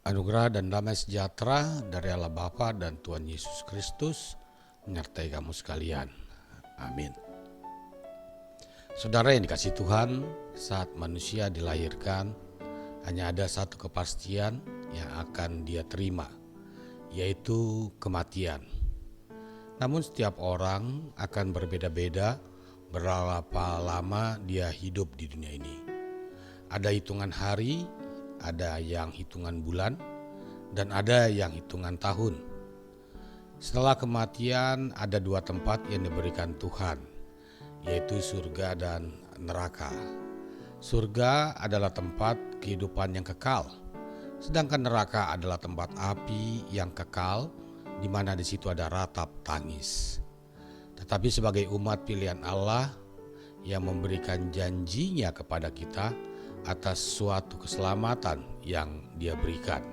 Anugerah dan damai sejahtera dari Allah Bapa dan Tuhan Yesus Kristus menyertai kamu sekalian. Amin. Saudara yang dikasihi Tuhan, saat manusia dilahirkan, hanya ada satu kepastian yang akan dia terima, yaitu kematian. Namun setiap orang akan berbeda-beda berapa lama dia hidup di dunia ini. Ada hitungan hari, ada yang hitungan bulan, dan ada yang hitungan tahun. Setelah kematian ada dua tempat yang diberikan Tuhan, yaitu surga dan neraka. Surga adalah tempat kehidupan yang kekal, sedangkan neraka adalah tempat api yang kekal, di mana di situ ada ratap tangis. Tetapi sebagai umat pilihan Allah yang memberikan janjinya kepada kita atas suatu keselamatan yang Dia berikan.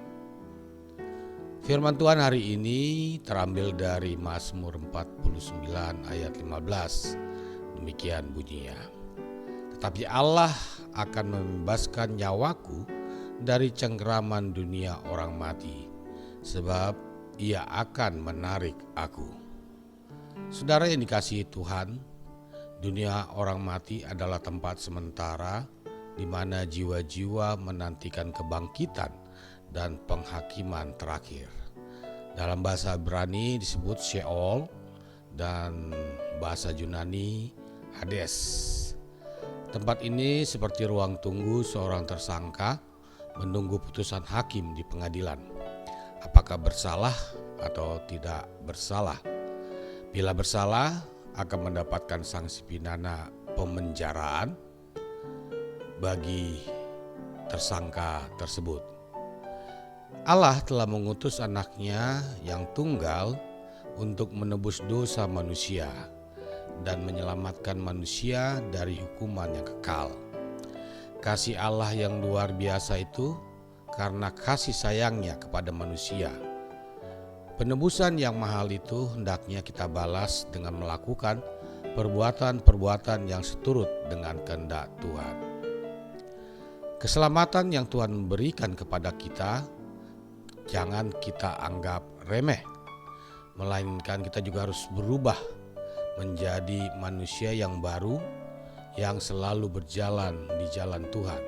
Firman Tuhan hari ini terambil dari Mazmur 49 ayat 15. Demikian bunyinya. Tetapi Allah akan membebaskan nyawaku dari cengkeraman dunia orang mati, sebab Ia akan menarik aku. Saudara yang dikasihi Tuhan, dunia orang mati adalah tempat sementara di mana jiwa-jiwa menantikan kebangkitan dan penghakiman terakhir. Dalam bahasa Ibrani disebut Sheol dan bahasa Yunani Hades. Tempat ini seperti ruang tunggu seorang tersangka menunggu putusan hakim di pengadilan. Apakah bersalah atau tidak bersalah? Bila bersalah akan mendapatkan sanksi pidana pemenjaraan bagi tersangka tersebut. Allah telah mengutus anaknya yang tunggal untuk menebus dosa manusia dan menyelamatkan manusia dari hukuman yang kekal. Kasih Allah yang luar biasa itu karena kasih sayangnya kepada manusia. Penebusan yang mahal itu hendaknya kita balas dengan melakukan perbuatan-perbuatan yang seturut dengan kehendak Tuhan. Keselamatan yang Tuhan berikan kepada kita jangan kita anggap remeh, melainkan kita juga harus berubah menjadi manusia yang baru yang selalu berjalan di jalan Tuhan.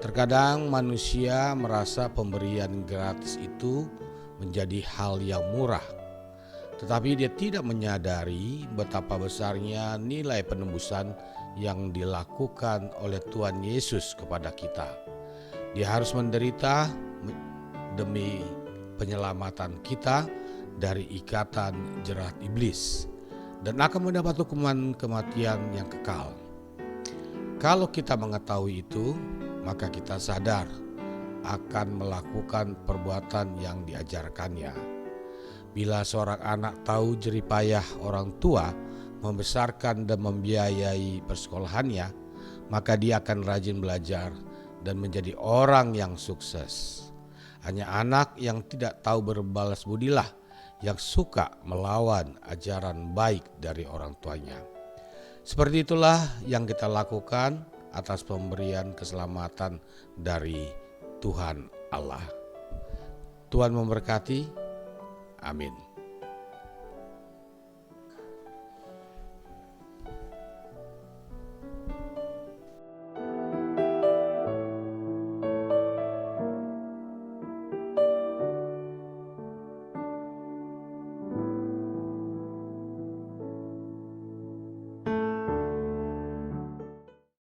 Terkadang manusia merasa pemberian gratis itu menjadi hal yang murah, tetapi dia tidak menyadari betapa besarnya nilai penebusan yang dilakukan oleh Tuhan Yesus kepada kita. Dia harus menderita demi penyelamatan kita dari ikatan jerat iblis dan akan mendapat hukuman kematian yang kekal. Kalau kita mengetahui itu, maka kita sadar akan melakukan perbuatan yang diajarkannya. Bila seorang anak tahu jeripayah orang tua membesarkan dan membiayai persekolahannya, maka dia akan rajin belajar dan menjadi orang yang sukses. Hanya anak yang tidak tahu berbalas budilah yang suka melawan ajaran baik dari orang tuanya. Seperti itulah yang kita lakukan atas pemberian keselamatan dari Tuhan Allah. Tuhan memberkati. Amin.